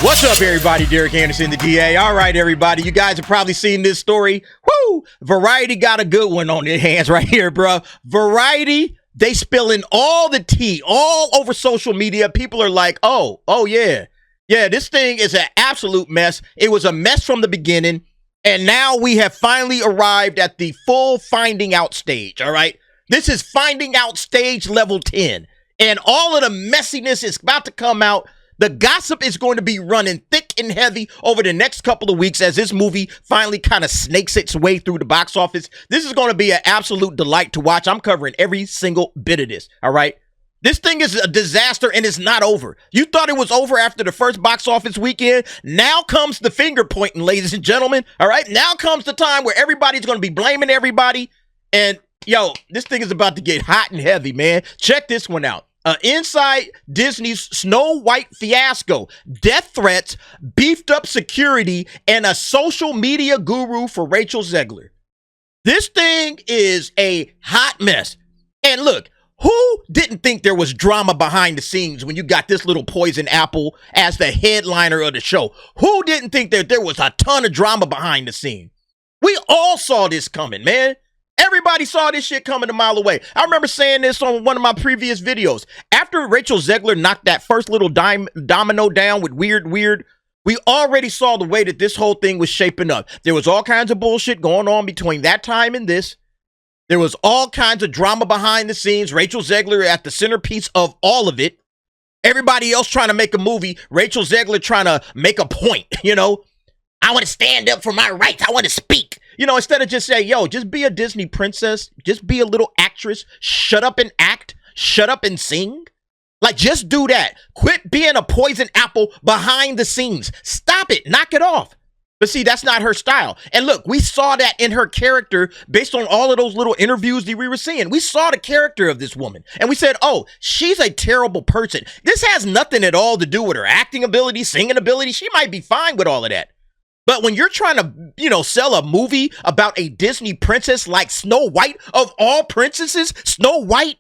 What's up, everybody? Derek Anderson, the DA. All right, everybody. You guys have probably seen this story. Woo! Variety got a good one on their hands right here, bro. Variety, they spilling all the tea all over social media. People are like, oh, yeah. Yeah, this thing is an absolute mess. It was a mess from the beginning. And now we have finally arrived at the full finding out stage, all right? This is finding out stage level 10. And all of the messiness is about to come out. The gossip is going to be running thick and heavy over the next couple of weeks as this movie finally kind of snakes its way through the box office. This is going to be an absolute delight to watch. I'm covering every single bit of this, all right? This thing is a disaster and it's not over. You thought it was over after the first box office weekend. Now comes the finger pointing, ladies and gentlemen, all right? Now comes the time where everybody's going to be blaming everybody. And, yo, this thing is about to get hot and heavy, man. Check this one out. Inside Disney's Snow White fiasco, death threats, beefed up security, and a social media guru for Rachel Zegler. This thing is a hot mess. And look, who didn't think there was drama behind the scenes when you got this little poison apple as the headliner of the show? Who didn't think that there was a ton of drama behind the scene? We all saw this coming, man. Everybody saw this shit coming a mile away. I remember saying this on one of my previous videos. After Rachel Zegler knocked that first little domino down with weird, we already saw the way that this whole thing was shaping up. There was all kinds of bullshit going on between that time and this. There was all kinds of drama behind the scenes. Rachel Zegler at the centerpiece of all of it. Everybody else trying to make a movie. Rachel Zegler trying to make a point, you know. I want to stand up for my rights. I want to speak. You know, instead of just say, yo, just be a Disney princess. Just be a little actress. Shut up and act. Shut up and sing. Like, just do that. Quit being a poison apple behind the scenes. Stop it. Knock it off. But see, that's not her style. And look, we saw that in her character based on all of those little interviews that we were seeing. We saw the character of this woman. And we said, oh, she's a terrible person. This has nothing at all to do with her acting ability, singing ability. She might be fine with all of that. But when you're trying to, you know, sell a movie about a Disney princess like Snow White, of all princesses, Snow White,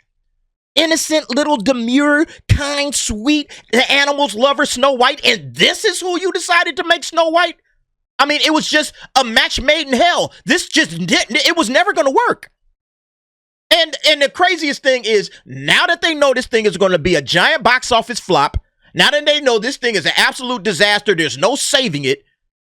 innocent, little, demure, kind, sweet, the animals lover Snow White, and this is who you decided to make Snow White? I mean, it was just a match made in hell. This just didn't, it was never going to work. And the craziest thing is, now that they know this thing is going to be a giant box office flop, now that they know this thing is an absolute disaster, there's no saving it,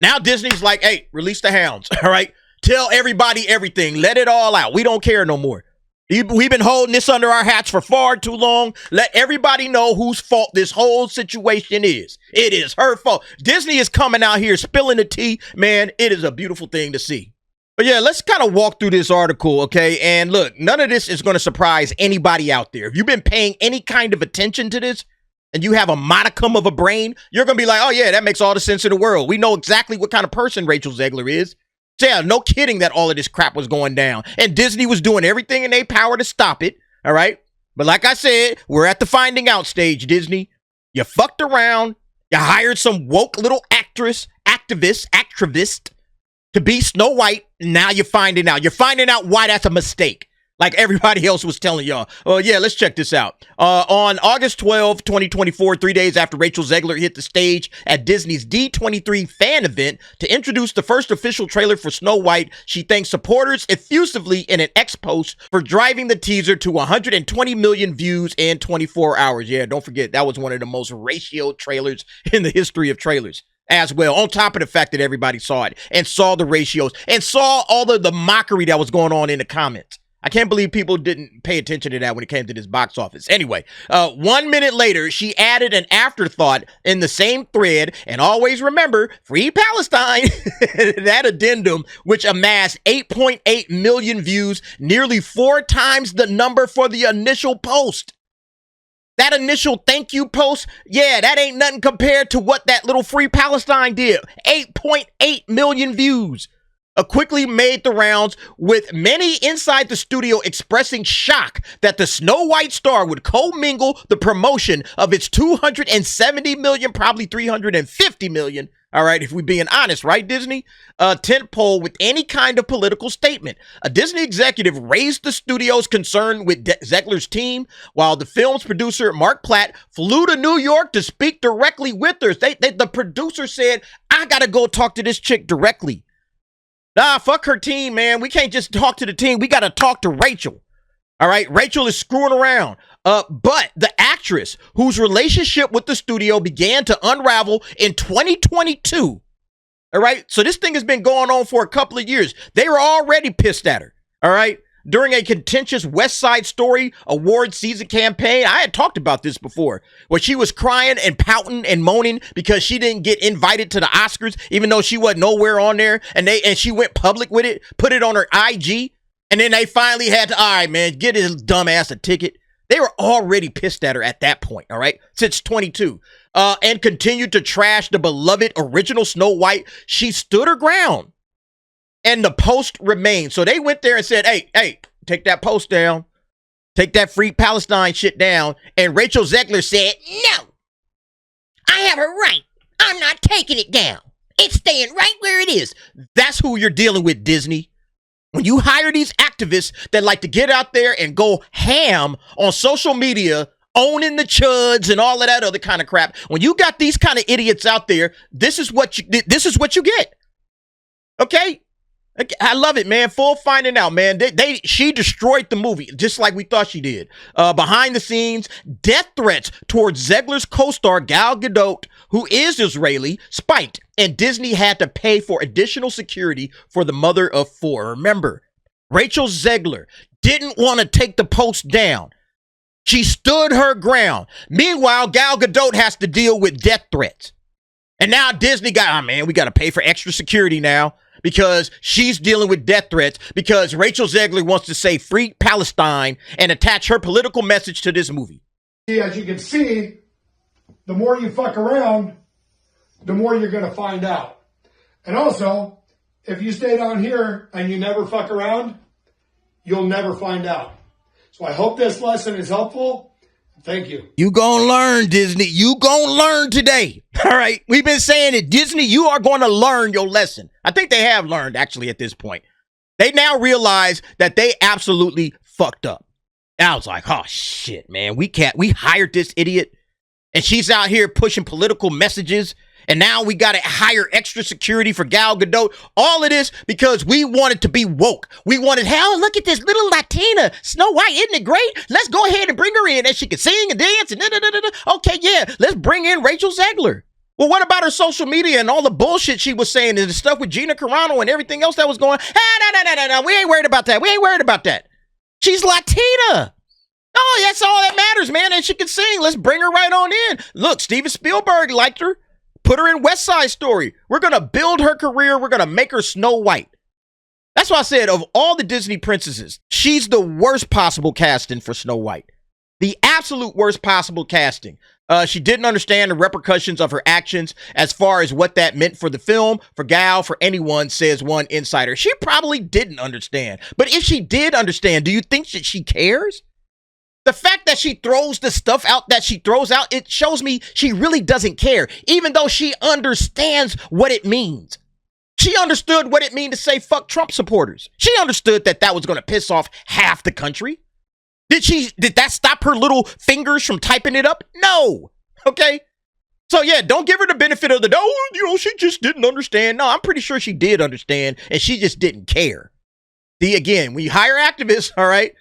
now Disney's like, hey, release the hounds, all right? Tell everybody everything. Let it all out. We don't care no more. We've been holding this under our hats for far too long. Let everybody know whose fault this whole situation is. It is her fault. Disney is coming out here spilling the tea. Man, it is a beautiful thing to see. But yeah, let's kind of walk through this article, okay? And look, none of this is going to surprise anybody out there. If you've been paying any kind of attention to this, and you have a modicum of a brain, you're going to be like, oh, yeah, that makes all the sense in the world. We know exactly what kind of person Rachel Zegler is. So, yeah, no kidding that all of this crap was going down. And Disney was doing everything in their power to stop it, all right? But like I said, we're at the finding out stage, Disney. You fucked around. You hired some woke little activist to be Snow White. Now you're finding out. You're finding out why that's a mistake. Like everybody else was telling y'all. Oh, yeah, let's check this out. On August 12, 2024, 3 days after Rachel Zegler hit the stage at Disney's D23 fan event to introduce the first official trailer for Snow White, she thanked supporters effusively in an X post for driving the teaser to 120 million views in 24 hours. Yeah, don't forget, that was one of the most ratioed trailers in the history of trailers as well, on top of the fact that everybody saw it and saw the ratios and saw all of the mockery that was going on in the comments. I can't believe people didn't pay attention to that when it came to this box office. Anyway, 1 minute later, she added an afterthought in the same thread, and always remember, free Palestine, that addendum, which amassed 8.8 million views, nearly 4 times the number for the initial post. That initial thank you post, yeah, that ain't nothing compared to what that little free Palestine did. 8.8 million views. Quickly made the rounds, with many inside the studio expressing shock that the Snow White star would commingle the promotion of its 270 million, probably 350 million All right, if we're being honest, right, Disney? A tentpole with any kind of political statement. A Disney executive raised the studio's concern with Zegler's team, while the film's producer, Mark Platt, flew to New York to speak directly with her. The producer said, I got to go talk to this chick directly. Nah, fuck her team, man. We can't just talk to the team. We got to talk to Rachel. All right, Rachel is screwing around. But the actress whose relationship with the studio began to unravel in 2022. All right, so this thing has been going on for a couple of years. They were already pissed at her. All right, during a contentious West Side Story award season campaign, I had talked about this before, where she was crying and pouting and moaning because she didn't get invited to the Oscars, even though she wasn't nowhere on there, and she went public with it, put it on her IG. And then they finally had to, all right, man, get his dumb ass a ticket. They were already pissed at her at that point, all right, since 22, and continued to trash the beloved original Snow White. She stood her ground, and the post remained. So they went there and said, hey, take that post down. Take that Free Palestine shit down. And Rachel Zegler said, no, I have a right. I'm not taking it down. It's staying right where it is. That's who you're dealing with, Disney. When you hire these activists that like to get out there and go ham on social media, owning the chuds and all of that other kind of crap, when you got these kind of idiots out there, this is what you get. Okay? I love it, man. Full finding out, man. She destroyed the movie just like we thought she did. Behind the scenes, death threats towards Zegler's co-star Gal Gadot, who is Israeli, spiked, and Disney had to pay for additional security for the mother of four. Remember, Rachel Zegler didn't want to take the post down. She stood her ground. Meanwhile, Gal Gadot has to deal with death threats. And now Disney got, we got to pay for extra security now, because she's dealing with death threats because Rachel Zegler wants to say Free Palestine and attach her political message to this movie. As you can see, the more you fuck around, the more you're going to find out. And also, if you stay down here and you never fuck around, you'll never find out. So I hope this lesson is helpful. Thank you. You gonna learn, Disney. You gonna learn today. All right. We've been saying it. Disney, you are going to learn your lesson. I think they have learned, actually, at this point. They now realize that they absolutely fucked up. And I was like, oh, shit, man. We hired this idiot, and she's out here pushing political messages, and now we got to hire extra security for Gal Gadot. All of this because we wanted to be woke. We wanted, hell, look at this little Latina, Snow White, isn't it great? Let's go ahead and bring her in, and she can sing and dance, and da-da-da-da-da. Okay, yeah, let's bring in Rachel Zegler. Well, what about her social media and all the bullshit she was saying and the stuff with Gina Carano and everything else that was going, no, we ain't worried about that. We ain't worried about that. She's Latina. Oh, that's all that matters, man, and she can sing. Let's bring her right on in. Look, Steven Spielberg liked her. Put her in West Side Story. We're going to build her career. We're going to make her Snow White. That's why I said, of all the Disney princesses, she's the worst possible casting for Snow White. The absolute worst possible casting. She didn't understand the repercussions of her actions as far as what that meant for the film, for Gal, for anyone, says one insider. She probably didn't understand. But if she did understand, do you think that she cares? The fact that she throws the stuff out that she throws out, it shows me she really doesn't care, even though she understands what it means. She understood what it means to say fuck Trump supporters. She understood that that was going to piss off half the country. Did that stop her little fingers from typing it up? No. Okay. So yeah, don't give her the benefit of the doubt. She just didn't understand. No, I'm pretty sure she did understand, and she just didn't care. See, again, when you hire activists, all right.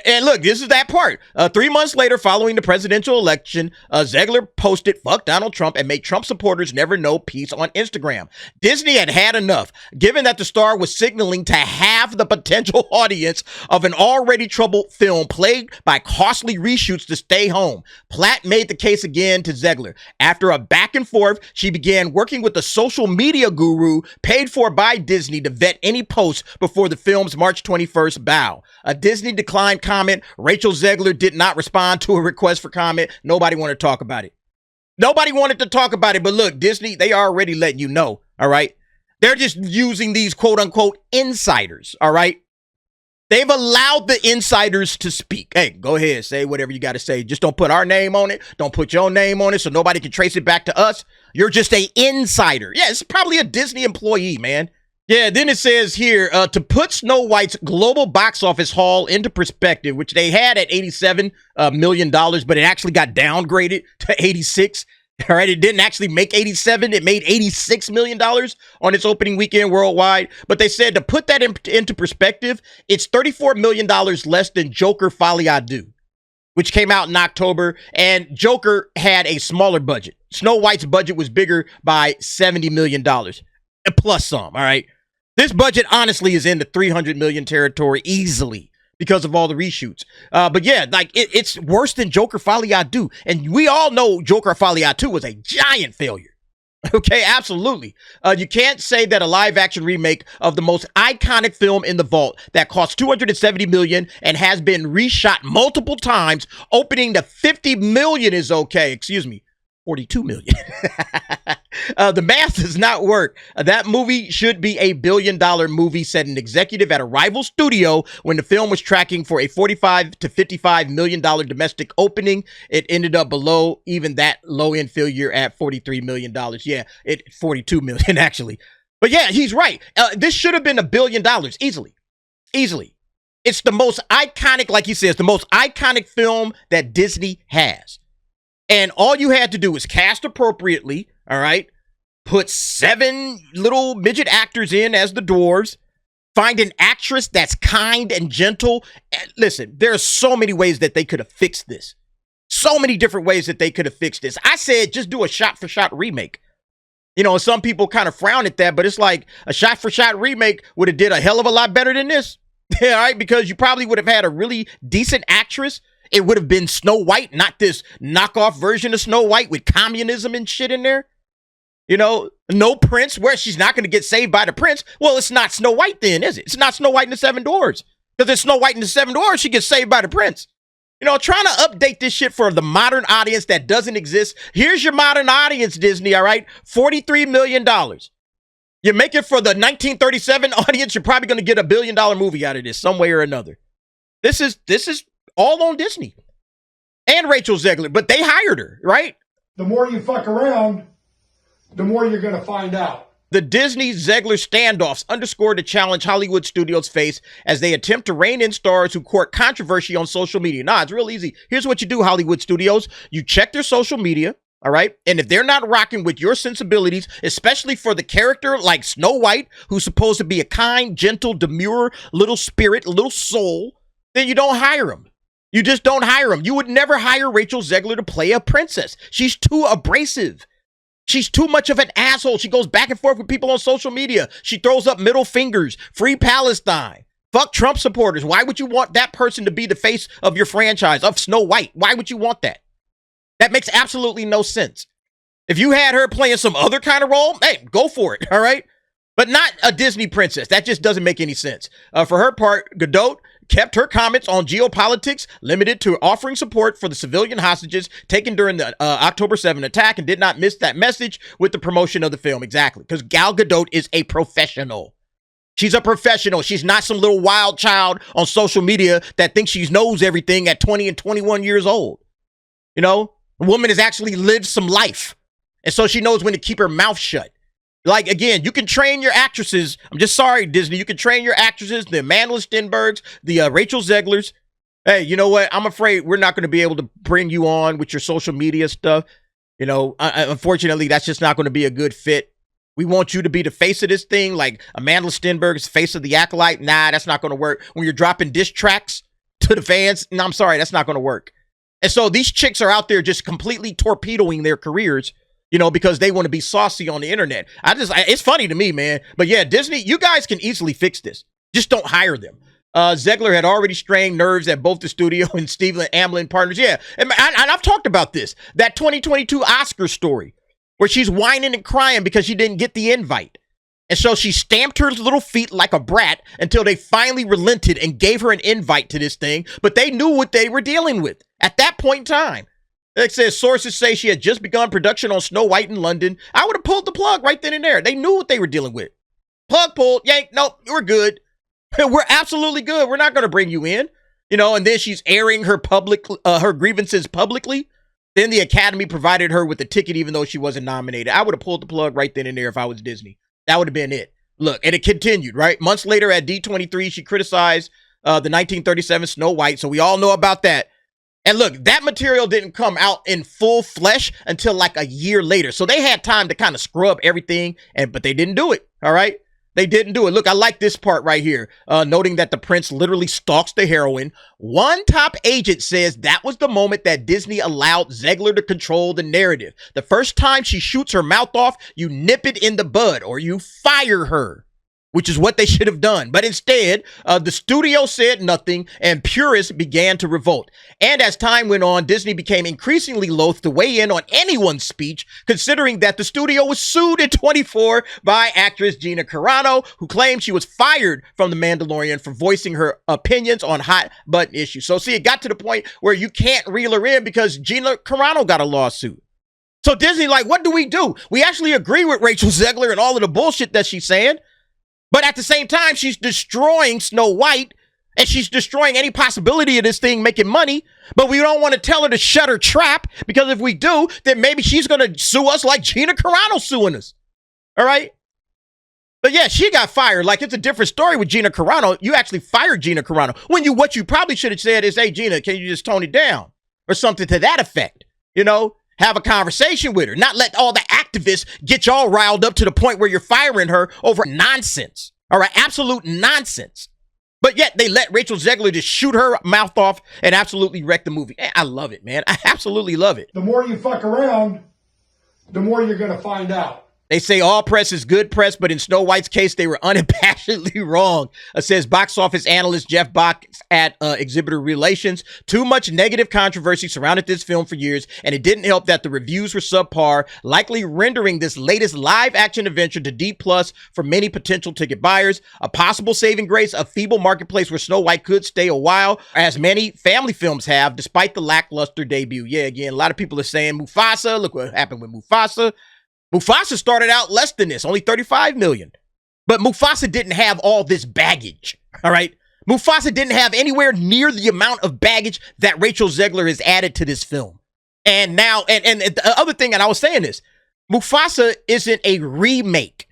And look, this is that part. 3 months later, following the presidential election, Zegler posted, fuck Donald Trump, and made Trump supporters never know peace on Instagram. Disney had had enough, given that the star was signaling to half the potential audience of an already troubled film plagued by costly reshoots to stay home. Platt made the case again to Zegler. After a back and forth, she began working with a social media guru paid for by Disney to vet any posts before the film's March 21st bow. Disney declined comment. Rachel Zegler did not respond to a request for comment. Nobody wanted to talk about it. Nobody wanted to talk about it. But look, Disney, they already letting you know. All right. They're just using these quote unquote insiders. All right. They've allowed the insiders to speak. Hey, go ahead, say whatever you got to say. Just don't put our name on it. Don't put your name on it so nobody can trace it back to us. You're just an insider. Yeah, it's probably a Disney employee, man. Yeah, then it says here, to put Snow White's global box office haul into perspective, which they had at $87 million, but it actually got downgraded to 86. All right, it didn't actually make 87. It made $86 million on its opening weekend worldwide. But they said to put that into perspective, it's $34 million less than Joker Folie à Deux, which came out in October. And Joker had a smaller budget. Snow White's budget was bigger by $70 million, plus some, all right? This budget, honestly, is in the $300 million territory easily because of all the reshoots. But yeah, like it's worse than Joker Folie à Deux. And we all know Joker Folie à Deux was a giant failure. Okay, absolutely. You can't say that a live action remake of the most iconic film in the vault that cost $270 million and has been reshot multiple times, opening to $50 million is okay. Excuse me. $42 million. The math does not work. That movie should be a $1 billion movie, said an executive at a rival studio when the film was tracking for a $45 to $55 million domestic opening. It ended up below even that low-end figure at $43 million. Yeah, $42 million actually. But yeah, he's right. This should have been $1 billion easily. Easily. It's the most iconic, like he says, the most iconic film that Disney has. And all you had to do was cast appropriately, all right? Put 7 little midget actors in as the dwarves. Find an actress that's kind and gentle. And listen, there are so many ways that they could have fixed this. So many different ways that they could have fixed this. I said just do a shot-for-shot remake. You know, some people kind of frown at that, but it's like a shot-for-shot remake would have did a hell of a lot better than this. All right? Because you probably would have had a really decent actress. It would have been Snow White, not this knockoff version of Snow White with communism and shit in there. You know, no prince, where she's not going to get saved by the prince. Well, it's not Snow White then, is it? It's not Snow White and the Seven Dwarfs. Because it's Snow White and the Seven Dwarfs, she gets saved by the prince. You know, trying to update this shit for the modern audience that doesn't exist. Here's your modern audience, Disney, all right? $43 million. You make it for the 1937 audience, you're probably going to get $1 billion movie out of this some way or another. This is all on Disney and Rachel Zegler, but they hired her, right? The more you fuck around, the more you're going to find out. The Disney-Zegler standoffs underscore the challenge Hollywood studios face as they attempt to rein in stars who court controversy on social media. Nah, it's real easy. Here's what you do, Hollywood studios. You check their social media, all right? And if they're not rocking with your sensibilities, especially for the character like Snow White, who's supposed to be a kind, gentle, demure little spirit, little soul, then you don't hire them. You just don't hire them. You would never hire Rachel Zegler to play a princess. She's too abrasive. She's too much of an asshole. She goes back and forth with people on social media. She throws up middle fingers. Free Palestine. Fuck Trump supporters. Why would you want that person to be the face of your franchise, of Snow White? Why would you want that? That makes absolutely no sense. If you had her playing some other kind of role, hey, go for it, all right? But not a Disney princess. That just doesn't make any sense. For her part, Godot kept her comments on geopolitics limited to offering support for the civilian hostages taken during the October 7 attack and did not miss that message with the promotion of the film. Exactly. Because Gal Gadot is a professional. She's a professional. She's not some little wild child on social media that thinks she knows everything at 20 and 21 years old. You know, a woman has actually lived some life. And so she knows when to keep her mouth shut. Like, again, you can train your actresses. I'm just sorry, Disney. You can train your actresses, the Amanda Stenbergs, the Rachel Zeglers. Hey, you know what? I'm afraid we're not going to be able to bring you on with your social media stuff. You know, unfortunately, that's just not going to be a good fit. We want you to be the face of this thing, like Amanda Stenberg's face of the Acolyte. Nah, that's not going to work. When you're dropping diss tracks to the fans, no, I'm sorry, that's not going to work. And so these chicks are out there just completely torpedoing their careers, you know, because they want to be saucy on the internet. It's funny to me, man. But yeah, Disney, you guys can easily fix this. Just don't hire them. Zegler had already strained nerves at both the studio and Stephen Amblin partners. Yeah, and I've talked about this. That 2022 Oscar story where she's whining and crying because she didn't get the invite. And so she stamped her little feet like a brat until they finally relented and gave her an invite to this thing. But they knew what they were dealing with at that point in time. It says sources say she had just begun production on Snow White in London. I would have pulled the plug right then and there. They knew what they were dealing with. Plug pulled. Yank. Nope. We're good. We're absolutely good. We're not going to bring you in. And then she's airing her her grievances publicly. Then the Academy provided her with a ticket, even though she wasn't nominated. I would have pulled the plug right then and there if I was Disney. That would have been it. Look, and it continued, right? Months later at D23, she criticized the 1937 Snow White. So we all know about that. And look, that material didn't come out in full flesh until like a year later. So they had time to kind of scrub everything, but they didn't do it. All right. They didn't do it. Look, I like this part right here, noting that the prince literally stalks the heroine. One top agent says that was the moment that Disney allowed Zegler to control the narrative. The first time she shoots her mouth off, you nip it in the bud or you fire her, which is what they should have done. But instead, the studio said nothing and purists began to revolt. And as time went on, Disney became increasingly loath to weigh in on anyone's speech, considering that the studio was sued in 24 by actress Gina Carano, who claimed she was fired from The Mandalorian for voicing her opinions on hot button issues. So see, it got to the point where you can't reel her in because Gina Carano got a lawsuit. So Disney, like, what do? We actually agree with Rachel Zegler and all of the bullshit that she's saying. But at the same time, she's destroying Snow White and she's destroying any possibility of this thing making money. But we don't want to tell her to shut her trap, because if we do, then maybe she's going to sue us like Gina Carano suing us. All right. But yeah, she got fired. Like, it's a different story with Gina Carano. You actually fired Gina Carano. What you probably should have said is, hey, Gina, can you just tone it down or something to that effect? Have a conversation with her, not let all the activists get y'all riled up to the point where you're firing her over nonsense. All right, absolute nonsense. But yet they let Rachel Zegler just shoot her mouth off and absolutely wreck the movie. I love it, man. I absolutely love it. The more you fuck around, the more you're going to find out. They say all press is good press, but in Snow White's case, they were unabashedly wrong, says box office analyst Jeff Bach at Exhibitor Relations. Too much negative controversy surrounded this film for years, and it didn't help that the reviews were subpar, likely rendering this latest live-action adventure to D+ for many potential ticket buyers. A possible saving grace, a feeble marketplace where Snow White could stay a while, as many family films have, despite the lackluster debut. Yeah, again, a lot of people are saying Mufasa. Look what happened with Mufasa. Mufasa started out less than this, only 35 million. But Mufasa didn't have all this baggage, all right? Mufasa didn't have anywhere near the amount of baggage that Rachel Zegler has added to this film. And now, and the other thing, and I was saying this, Mufasa isn't a remake.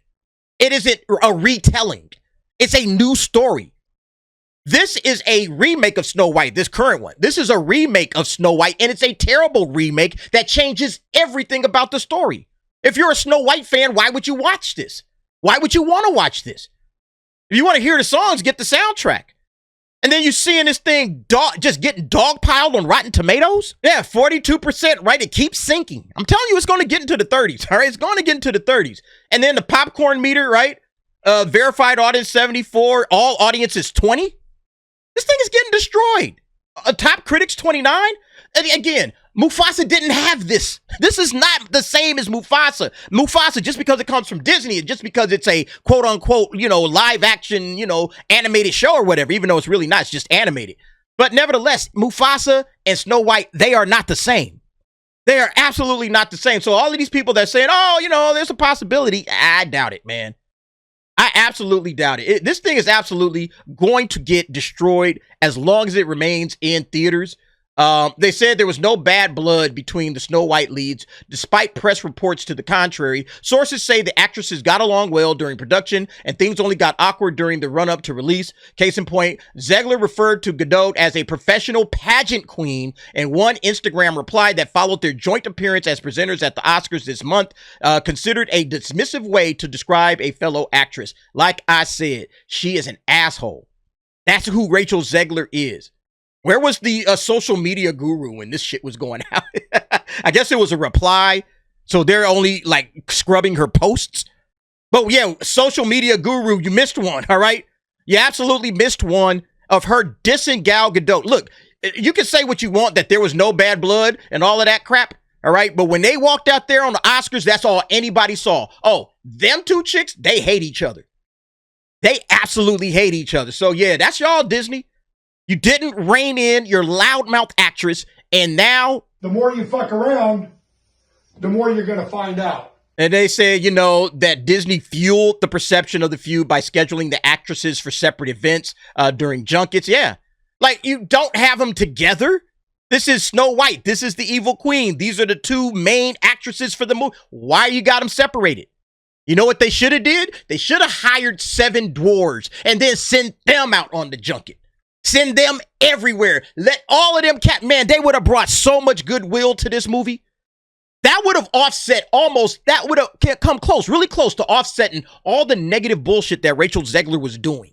It isn't a retelling. It's a new story. This is a remake of Snow White, this current one. This is a remake of Snow White, and it's a terrible remake that changes everything about the story. If you're a Snow White fan, why would you watch this? Why would you want to watch this? If you want to hear the songs, get the soundtrack. And then you're seeing this thing just getting dogpiled on Rotten Tomatoes. Yeah, 42%, right? It keeps sinking. I'm telling you, it's going to get into the 30s, all right? It's going to get into the 30s. And then the popcorn meter, right? Verified audience 74, all audiences 20. This thing is getting destroyed. Top critics 29. And again, Mufasa didn't have this. This is not the same as Mufasa. Mufasa, just because it comes from Disney, and just because it's a quote unquote, live action, animated show or whatever, even though it's really not, it's just animated. But nevertheless, Mufasa and Snow White, they are not the same. They are absolutely not the same. So all of these people that are saying, oh, there's a possibility, I doubt it, man. I absolutely doubt it. This thing is absolutely going to get destroyed as long as it remains in theaters. They said there was no bad blood between the Snow White leads, despite press reports to the contrary. Sources say the actresses got along well during production, and things only got awkward during the run-up to release. Case in point, Zegler referred to Gadot as a professional pageant queen, and one Instagram reply that followed their joint appearance as presenters at the Oscars this month considered a dismissive way to describe a fellow actress. Like I said, she is an asshole. That's who Rachel Zegler is. Where was the social media guru when this shit was going out? I guess it was a reply. So they're only like scrubbing her posts. But yeah, social media guru, you missed one, all right? You absolutely missed one of her dissing Gal Gadot. Look, you can say what you want, that there was no bad blood and all of that crap, all right? But when they walked out there on the Oscars, that's all anybody saw. Oh, them two chicks, they hate each other. They absolutely hate each other. So yeah, that's y'all, Disney. You didn't rein in your loudmouth actress, and now... The more you fuck around, the more you're going to find out. And they say, you know, that Disney fueled the perception of the feud by scheduling the actresses for separate events during junkets. Yeah. Like, you don't have them together. This is Snow White. This is the Evil Queen. These are the two main actresses for the movie. Why you got them separated? You know what they should have did? They should have hired 7 dwarves and then sent them out on the junket. Send them everywhere. Let all of them man, they would have brought so much goodwill to this movie. That would have offset that would have come close, really close to offsetting all the negative bullshit that Rachel Zegler was doing.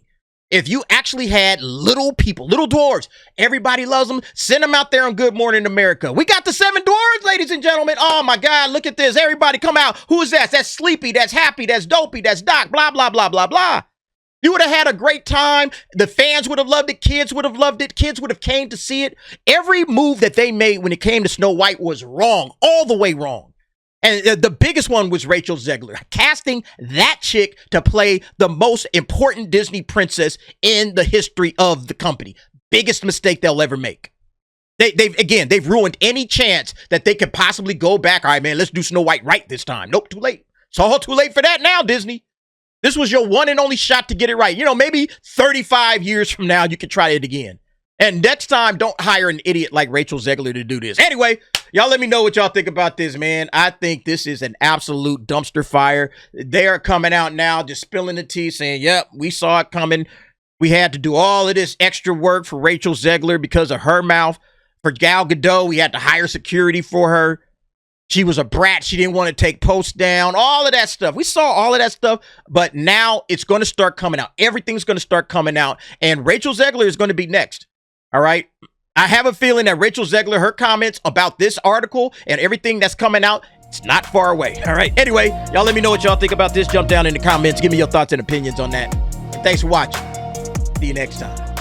If you actually had little people, little dwarves, everybody loves them, send them out there on Good Morning America. We got the 7 dwarves, ladies and gentlemen. Oh my God, look at this. Everybody come out. Who is that? That's Sleepy, that's Happy, that's Dopey, that's Doc, blah, blah, blah, blah, blah. You would have had a great time. The fans would have loved it. Kids would have loved it. Kids would have came to see it. Every move that they made when it came to Snow White was wrong, all the way wrong. And the biggest one was Rachel Zegler, casting that chick to play the most important Disney princess in the history of the company. Biggest mistake they'll ever make. They've ruined any chance that they could possibly go back. All right, man, let's do Snow White right this time. Nope, too late. It's all too late for that now, Disney. This was your one and only shot to get it right. You know, maybe 35 years from now, you can try it again. And next time, don't hire an idiot like Rachel Zegler to do this. Anyway, y'all let me know what y'all think about this, man. I think this is an absolute dumpster fire. They are coming out now, just spilling the tea, saying, yep, we saw it coming. We had to do all of this extra work for Rachel Zegler because of her mouth. For Gal Gadot, we had to hire security for her. She was a brat. She didn't want to take posts down. All of that stuff. We saw all of that stuff. But now it's going to start coming out. Everything's going to start coming out. And Rachel Zegler is going to be next. All right. I have a feeling that Rachel Zegler, her comments about this article and everything that's coming out, it's not far away. All right. Anyway, y'all let me know what y'all think about this. Jump down in the comments. Give me your thoughts and opinions on that. And thanks for watching. See you next time.